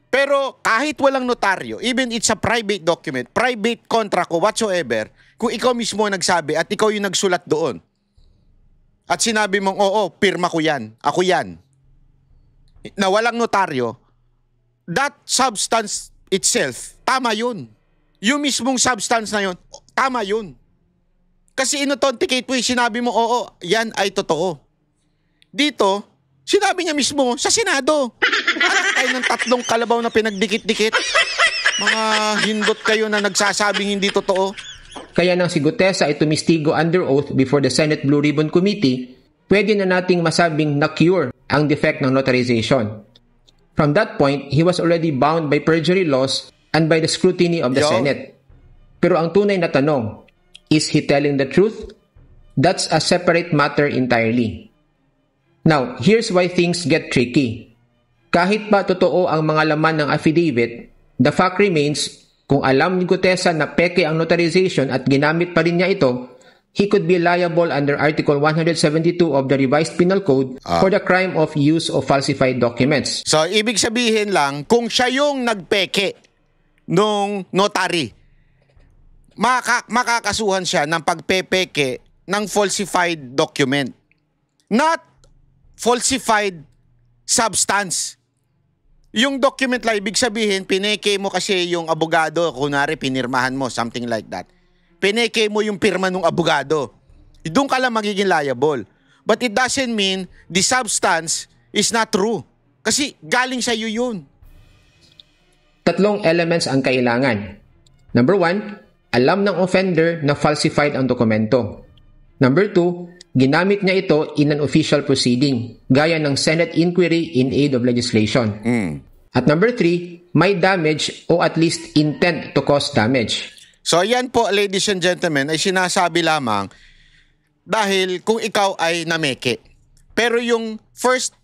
Pero kahit walang notaryo, even it's a private document, private contract o whatsoever, kung ikaw mismo nagsabi at ikaw yung nagsulat doon, at sinabi mong, pirma ko yan, ako yan, na walang notaryo, that substance itself, tama yun. Yung mismong substance na yun, tama yun. Kasi in-authenticate mo, sinabi mo, yan ay totoo. Dito, sinabi niya mismo, sa Senado. Anak tayo ng 3 kalabaw na pinagdikit-dikit. Mga hindot kayo na nagsasabing hindi totoo. kaya nang si Gutesa ay tumistigo under oath before the Senate Blue Ribbon Committee, pwede na nating masabing na-cure ang defect ng notarization. From that point, he was already bound by perjury laws and by the scrutiny of the Senate. Pero ang tunay na tanong, is he telling the truth? That's a separate matter entirely. Now, here's why things get tricky. Kahit pa totoo ang mga laman ng affidavit, the fact remains, kung alam ni Gutesa na peke ang notarization at ginamit pa rin niya ito, he could be liable under Article 172 of the Revised Penal Code for the crime of use of falsified documents. So, ibig sabihin lang, kung siya yung nagpeke nung notary, makakasuhan siya ng pagpepeke ng falsified document. Not falsified substance. Yung document lang, ibig sabihin, pineke mo kasi yung abogado, kunwari pinirmahan mo, something like that. Pineke mo yung pirma ng abogado. Doon ka lang magiging liable. But it doesn't mean the substance is not true. Kasi galing sa iyo yun. Tatlong elements ang kailangan. Number 1, alam ng offender na falsified ang dokumento. Number 2, ginamit niya ito in an official proceeding, gaya ng Senate inquiry in aid of legislation. At number 3, may damage o at least intent to cause damage. So yan po, ladies and gentlemen, ay sinasabi lamang dahil kung ikaw ay nameke. Pero yung first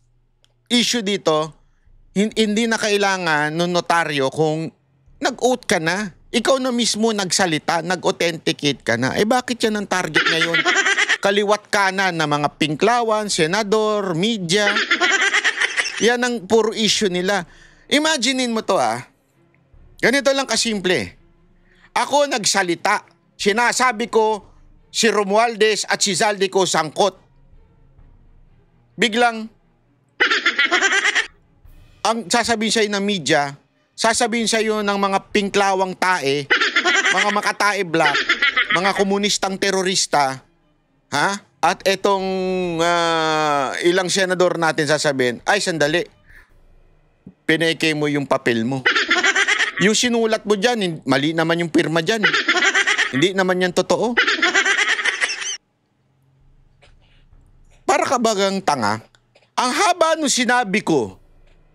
issue dito, hindi na kailangan ng notaryo kung nag-oath ka na. Ikaw na mismo nagsalita, nag-authenticate ka na. Eh bakit yan ang target ngayon? Kaliwat kanan na mga pinklawan, senador, media. Yan ang puro issue nila. Imaginein mo to Ganito lang kasimple. Ako nagsalita. Sinasabi ko si Romualdez at si Zaldico sangkot. Biglang ang sasabihin sa'yo ng media, sasabihin sa'yo ng mga pinklawang tae, mga makatae black, mga komunistang terorista, at etong ilang senador natin sasabihin, ay sandali, pineke mo yung papel mo. Yung sinulat mo dyan, mali naman yung pirma dyan. Hindi naman yan totoo. Para ka bagang tanga, ang haba nung sinabi ko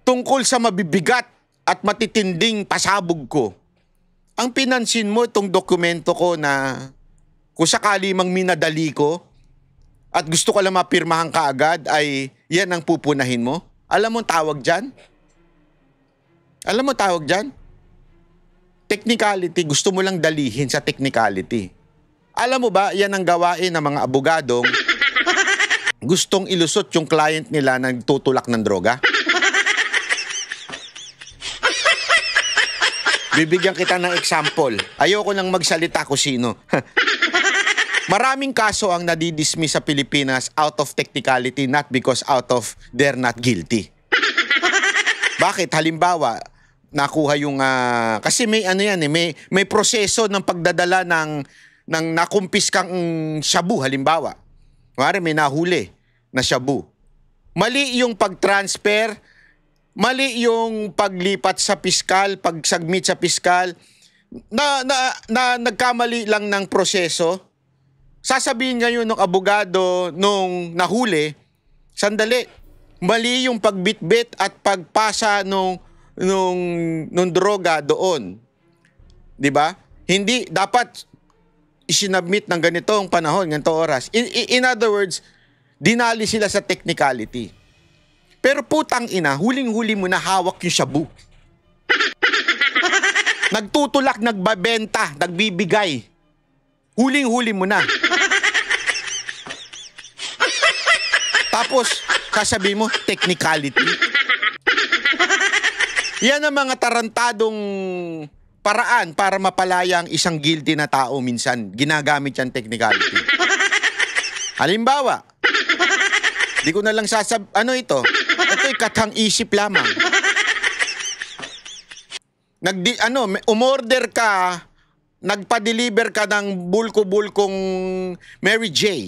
tungkol sa mabibigat at matitinding pasabog ko, ang pinansin mo itong dokumento ko na kung sakali mang minadali ko at gusto ko lang mapirmahan ka agad, ay yan ang pupunahin mo? Alam mo tawag dyan? Alam mo tawag dyan? Technicality. Gusto mo lang dalihin sa technicality. Alam mo ba, yan ang gawain ng mga abogadong gustong ilusot yung client nila na nagtutulak ng droga? Bibigyan kita ng example. Ayoko nang magsalita kung sino. Maraming kaso ang nadidismiss sa Pilipinas out of technicality, not because out of they're not guilty. Bakit? Halimbawa, nakuha yung kasi may may proseso ng pagdadala ng nakumpiskang shabu, halimbawa. Kunwari may nahuli na shabu. Mali yung pag-transfer, mali yung paglipat sa piskal, pag-submit sa piskal, na nagkamali lang ng proseso. Sasabihin ngayon ng abogado nung nahuli, sandali, mali yung pagbitbit at pagpasa nung droga doon. 'Di ba? Hindi dapat isinabmit ng ganitong panahon, ganitong oras. In other words, dinali sila sa technicality. Pero putang ina, huling-huli mo na hawak yung shabu. Nagtutulak, nagbabenta, nagbibigay. Huling-huli mo na. Tapos, sasabihin mo, technicality. Yan ang mga tarantadong paraan para mapalaya ang isang guilty na tao minsan. Ginagamit yan technicality. Halimbawa, di ko na lang ito? Ito'y katang isip lamang. Umorder ka, nagpa-deliver ka ng bulko-bulkong Mary J.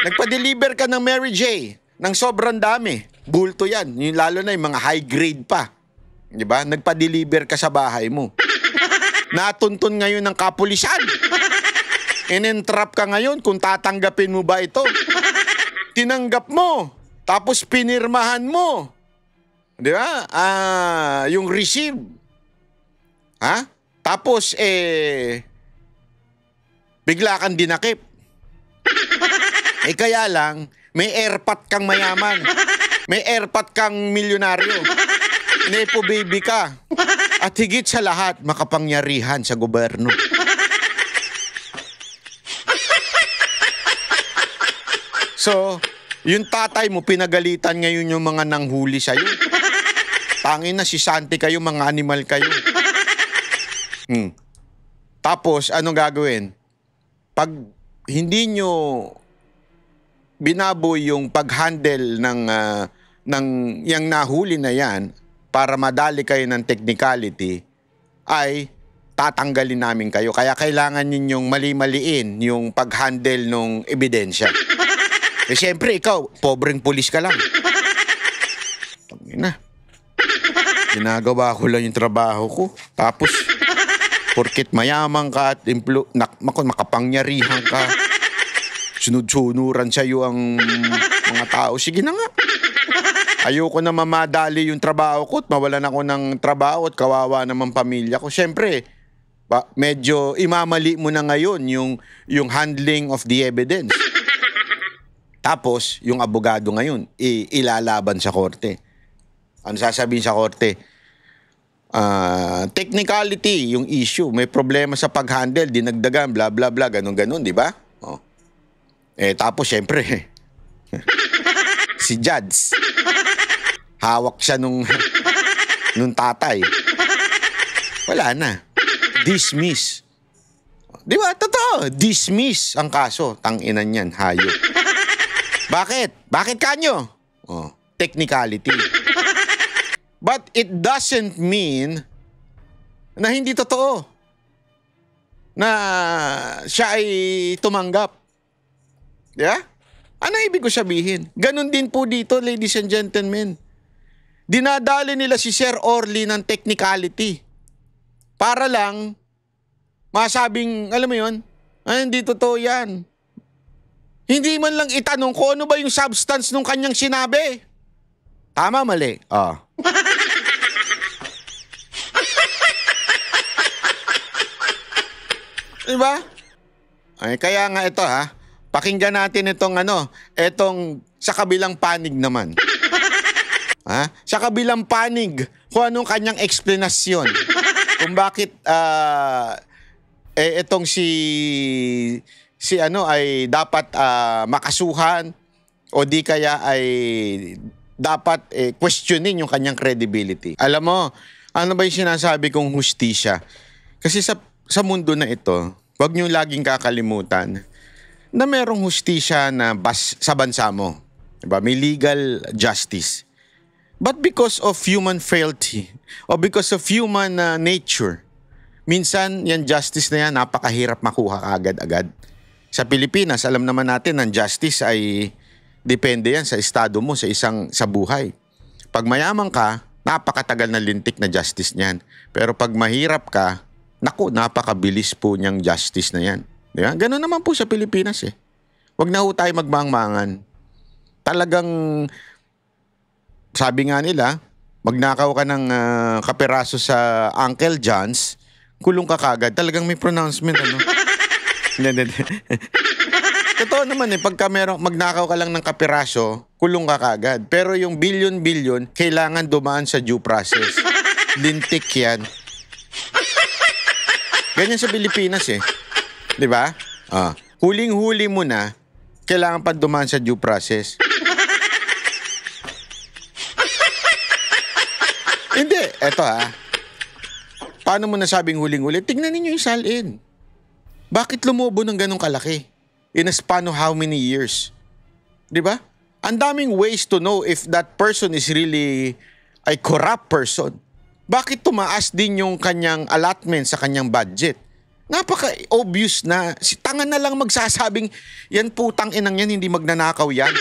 Nagpa-deliver ka ng Mary J. ng sobrang dami. Bulto yan. Yung lalo na yung mga high grade pa. Di ba? Nagpa-deliver ka sa bahay mo. Natuntun ngayon ng kapulisan. In-entrap ka ngayon kung tatanggapin mo ba ito. Tinanggap mo. Tapos pinirmahan mo. Di ba? Yung receive. Ha? Tapos, bigla kang dinakip. Kaya lang, may airpat kang mayaman. May airpat kang milyonaryo. Nepo baby ka. At higit sa lahat, makapangyarihan sa gobyerno. So, yung tatay mo, pinagalitan ngayon yung mga nanghuli sa'yo. Tangin na si Santi kayo, mga animal kayo. Tapos, anong gagawin? Pag hindi nyo binaboy yung pag-handle ng yung nahuli na yan para madali kayo ng technicality, ay tatanggalin namin kayo. Kaya kailangan ninyong mali-maliin yung pag-handle ng ebidensya. Siyempre, ikaw, pobreng pulis ka lang. Tangina. Ginagawa ko lang yung trabaho ko. Tapos, porkit mayaman ka at makapangyarihan ka, sunod-sunuran sa'yo ang mga tao. Sige na nga. Ayoko na mamadali yung trabaho ko at mawalan ako ng trabaho at kawawa naman pamilya ko. Siyempre, medyo imamali mo na ngayon yung handling of the evidence. Tapos, yung abogado ngayon, ilalaban sa korte. Ano sasabihin sa korte? Technicality, yung issue. May problema sa pag-handle, dinagdagan, bla bla bla, ganun-ganun, di ba? Oh. Tapos, syempre, si Judge, hawak siya nung tatay. Wala na. Dismiss. Di ba? Totoo. Dismiss ang kaso. Tanginan yan. Hayop. Bakit? Bakit kanyo? Oh, technicality. But it doesn't mean na hindi totoo na siya ay tumanggap. Yeah? Ano ibig ko sabihin? Ganon din po dito, ladies and gentlemen. Dinadali nila si Sir Orly ng technicality. Para lang masabing, alam mo yun, hindi totoo yan. Hindi man lang itanong kung ano ba yung substance ng kanyang sinabi. Tama, mali. Diba? Kaya nga ito pakinggan natin itong sa kabilang panig naman. Sa kabilang panig, kung anong kanyang eksplanasyon. Kung bakit itong si ay dapat makasuhan o di kaya ay dapat questionin yung kanyang credibility. Alam mo, ano ba yung sinasabi kong hustisya? Kasi sa mundo na ito, wag niyo laging kakalimutan na merong hustisya na sa bansa mo. Diba? May legal justice. But because of human frailty o because of human nature, minsan yan justice na yan napakahirap makuha agad-agad. Sa Pilipinas, alam naman natin ang justice ay depende yan sa estado mo, sa buhay. Pag mayaman ka, napakatagal na lintik na justice niyan. Pero pag mahirap ka, napakabilis po niyang justice na yan. Diba? Ganun naman po sa Pilipinas Huwag na ho tayo magmangmangan. Talagang, sabi nga nila, magnakaw ka ng kaperaso sa Uncle John's, kulong ka kagad. Talagang may pronouncement, Totoo naman pagka magnakaw ka lang ng kaperaso, kulong ka kagad. Pero yung billion, kailangan dumaan sa due process. Lintik yan. Ganyan sa Pilipinas Di ba? Huling-huli mo na, kailangan pa dumaan sa due process. Hindi. Eto Paano mo nasabing huling-huli? Tingnan ninyo yung salin. Bakit lumobo ng ganong kalaki? In a span of how many years? Di ba? Ang daming ways to know if that person is really a corrupt person. Bakit tumaas din yung kanyang allotment sa kanyang budget? Napaka-obvious na. Si tanga na lang magsasabing, yan putang inang yan, hindi magnanakaw yan.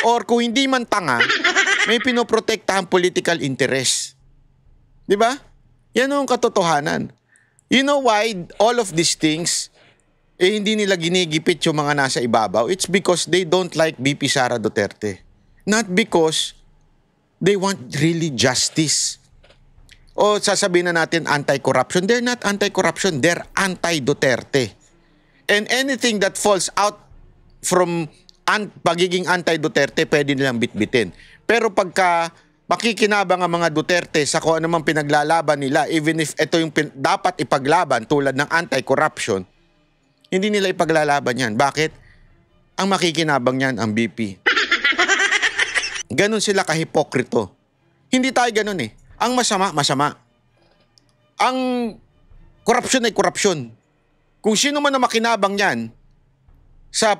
Or kung hindi man tanga, may pinoprotektahan political interest. Di ba? Yan ang katotohanan. You know why all of these things, hindi nila ginigipit yung mga nasa ibabaw? It's because they don't like BP Sara Duterte. Not because they want really justice. O sasabihin na natin anti-corruption. They're not anti-corruption. They're anti-Duterte. And anything that falls out from pagiging anti-Duterte, pwede nilang bitbitin. Pero pagka makikinabang ang mga Duterte sa kung anumang pinaglalaban nila, even if ito yung dapat ipaglaban tulad ng anti-corruption, hindi nila ipaglalaban yan. Bakit? Ang makikinabang yan ang BP. Ganon sila kahipokrito. Hindi tayo ganon eh. Ang masama, masama. Ang korupsyon ay korupsyon. Kung sino man na makinabang yan sa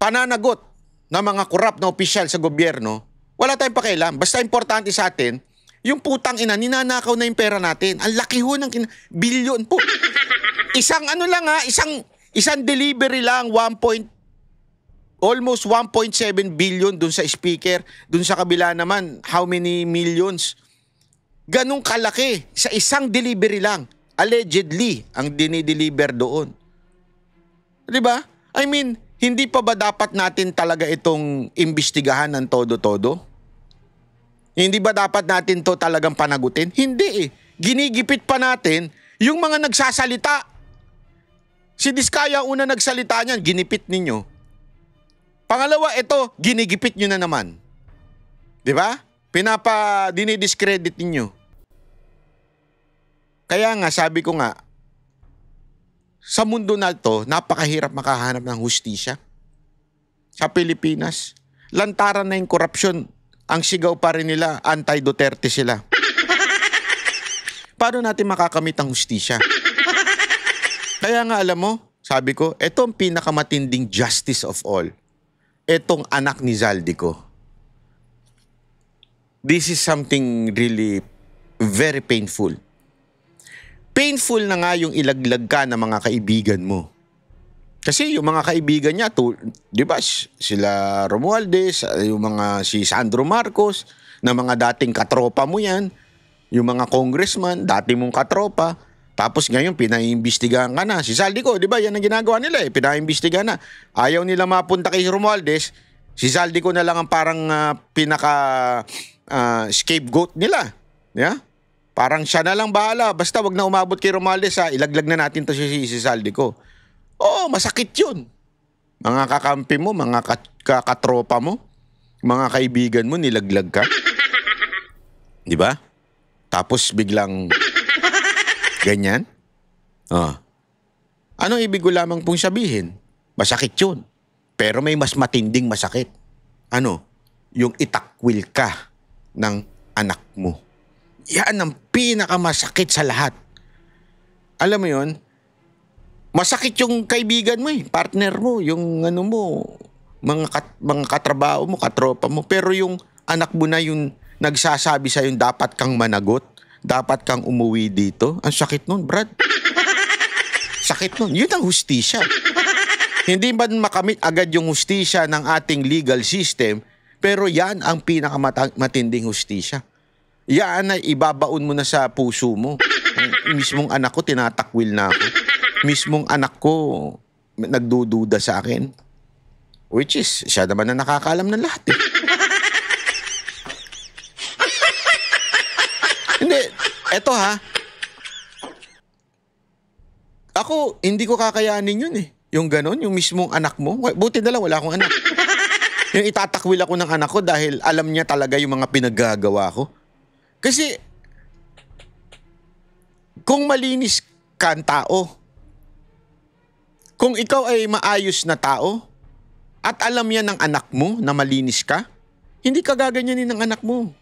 pananagot ng mga korap na opisyal sa gobyerno, wala tayong pakialam. Basta importante sa atin, yung putang ina, ninanakaw na yung pera natin. Ang laki ho ng bilyon po. Isang ano lang ha, isang delivery lang, almost 1.7 billion dun sa speaker. Dun sa kabila naman, how many millions? Ganong kalaki sa isang delivery lang. Allegedly, ang dinideliver doon. Diba? I mean, hindi pa ba dapat natin talaga itong imbestigahan ng todo-todo? Hindi ba dapat natin to talagang panagutin? Hindi eh. Ginigipit pa natin yung mga nagsasalita. Si Diskaya una nagsalita niyan, ginipit ninyo. Pangalawa, ito, ginigipit nyo na naman. Diba? Dinidiscredit ninyo. Kaya nga, sabi ko nga, sa mundo na to, napakahirap makahanap ng hustisya. Sa Pilipinas, lantaran na yung korupsyon. Ang sigaw pa rin nila, anti-Duterte sila. Paano natin makakamit ang hustisya? Kaya nga alam mo, sabi ko, ito ang pinakamatinding justice of all. Itong anak ni Zaldico. This is something really very painful. Painful na nga yung ilaglag ka ng mga kaibigan mo. Kasi yung mga kaibigan niya, di ba, sila Romualdez, yung mga si Sandro Marcos, na mga dating katropa mo yan, yung mga congressman, dati mong katropa, tapos ngayon pinaimbestigahan ka na. Si Zaldico, di ba, yan ang ginagawa nila eh, pinaimbestigahan na. Ayaw nila mapunta kay Romualdez, si Zaldico na lang ang parang scapegoat nila. Yeah? Parang siya na lang bahala. Basta wag na umabot kay Romualdez ha. Ilaglag na natin to si Zaldico. Oo, masakit yun. Mga kakampi mo, mga katropa mo, mga kaibigan mo, nilaglag ka. Di ba? Tapos biglang ganyan. Oh. Anong ibig ko lamang pong sabihin? Masakit yun. Pero may mas matinding masakit. Ano? Yung itakwil ka ng anak mo. Yan ang pinakamasakit sa lahat. Alam mo yun, masakit yung kaibigan mo partner mo, yung ano mo, mga katrabaho mo, katropa mo. Pero yung anak mo na yung nagsasabi sa'yo dapat kang managot, dapat kang umuwi dito. Ang sakit nun, Brad. Sakit nun. Yun ang hustisya. Hindi ba makamit agad yung hustisya ng ating legal system, pero yan ang pinakamatinding hustisya. Yan ay ibabaon mo na sa puso mo. Ang mismong anak ko, tinatakwil na ako. Mismong anak ko, nagdududa sa akin. Which is, siya naman na nakakaalam ng lahat eh. Hindi, eto ha. Ako, hindi ko kakayanin yun eh. Yung ganon, yung mismong anak mo. Buti na lang, wala akong anak. Yung itatakwil ako ng anak ko dahil alam niya talaga yung mga pinaggagawa ko. Kasi, kung malinis ka ang tao, kung ikaw ay maayos na tao, at alam yan ng anak mo na malinis ka, hindi ka gaganyanin ng anak mo.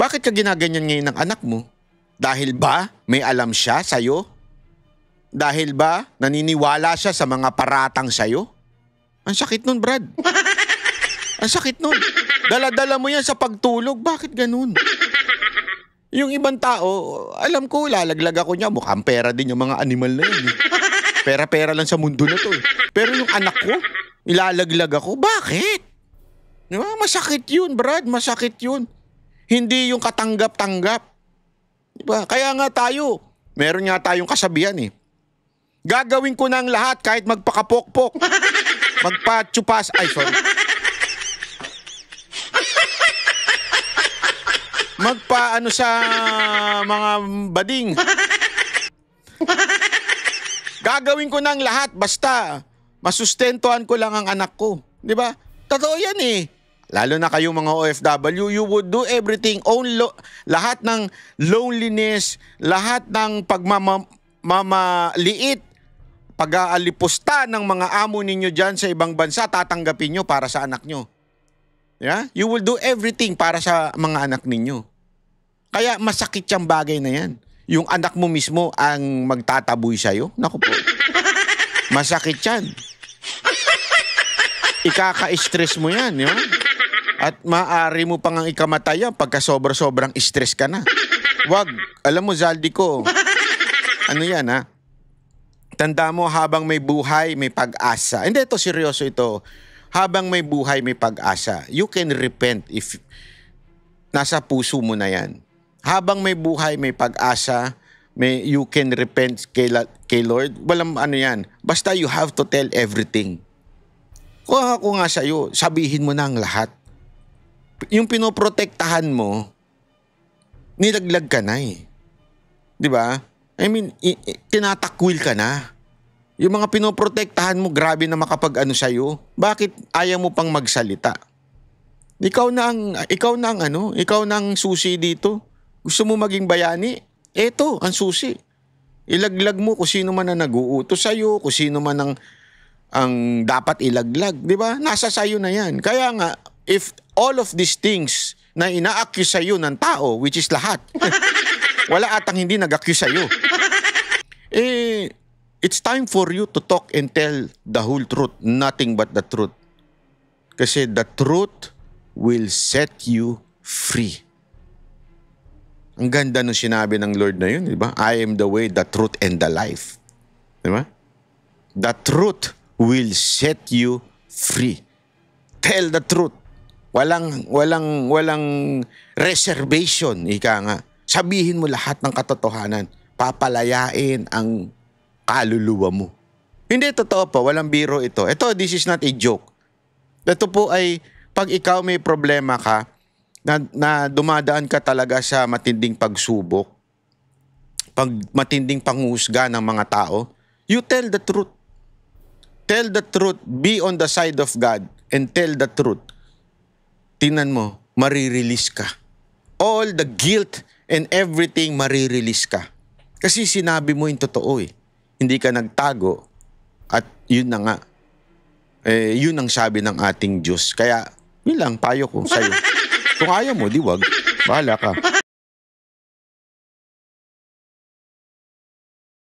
Bakit ka ginaganyan ngayon ng anak mo? Dahil ba may alam siya sa'yo? Dahil ba naniniwala siya sa mga paratang sa'yo? Ang sakit nun, Brad. Ang sakit nun. Dala-dala mo yan sa pagtulog. Bakit ganun? Yung ibang tao, alam ko, lalaglag ako niya. Mukhang pera din yung mga animal na yun. Pera-pera lang sa mundo na to. Pero yung anak ko, ilalaglag ako. Bakit? Diba? Masakit yun, Brad. Masakit yun. Hindi yung katanggap-tanggap. Diba? Kaya nga tayo, meron nga tayong kasabihan eh. Gagawin ko ng lahat kahit magpakapokpok. Magpa-chupas. Ay, sorry. Magpa-ano sa mga bading. Gagawin ko ng lahat basta masustentuhan ko lang ang anak ko. Di ba? Totoo yan eh. Lalo na kayong mga OFW, you would do everything. Lahat ng loneliness, lahat ng pagmamaliit, pag-aalipusta ng mga amo ninyo dyan sa ibang bansa, tatanggapin nyo para sa anak nyo. Yeah? You will do everything para sa mga anak ninyo. Kaya masakit yung bagay na yan. Yung anak mo mismo ang magtataboy sa'yo. Naku po. Masakit yan. Ikaka-stress mo yan. Yun? At maaari mo pang ang ikamatay yan pagka sobrang stress ka na. Wag. Alam mo, Zaldi ko, ano yan ha? Tanda mo, habang may buhay, may pag-asa. Hindi, ito seryoso ito. Habang may buhay, may pag-asa. You can repent if nasa puso mo na yan. Habang may buhay, may pag-asa, you can repent kay Lord. Walang ano yan. Basta you have to tell everything. Kung ako nga sa'yo, sabihin mo na ang lahat. Yung pinoprotektahan mo, nilaglag ka na eh. Di ba? I mean, tinatakwil ka na. Yung mga pinoprotektahan mo, grabe na makapag-ano sa'yo. Bakit ayaw mo pang magsalita? Ikaw na ang susi dito. Gusto mo maging bayani? Eto, ang susi. Ilaglag mo kung sino man ang nag-uutos sa'yo, kung sino man ang dapat ilaglag. Di ba? Nasa sa'yo na yan. Kaya nga, if all of these things na ina-accuse sa'yo ng tao, which is lahat, wala atang hindi nag-accuse sa'yo, it's time for you to talk and tell the whole truth, nothing but the truth. Kasi the truth will set you free. Ang ganda nung sinabi ng Lord na yun, di ba? I am the way, the truth, and the life. Di ba? The truth will set you free. Tell the truth. Walang reservation, ika nga. Sabihin mo lahat ng katotohanan. Papalayain ang kaluluwa mo. Hindi, totoo po. Walang biro ito. This is not a joke. Ito po ay, pag ikaw may problema ka, na dumadaan ka talaga sa matinding pagsubok, pag matinding panghusga ng mga tao, you tell the truth. Tell the truth. Be on the side of God and tell the truth. Tingnan mo, marirelease ka. All the guilt and everything, marirelease ka. Kasi sinabi mo yung totoo eh. Hindi ka nagtago at yun na nga. Yun ang sabi ng ating Diyos. Kaya, yun lang, payo ko sa'yo. Kung ayaw mo, di wag. Bahala ka.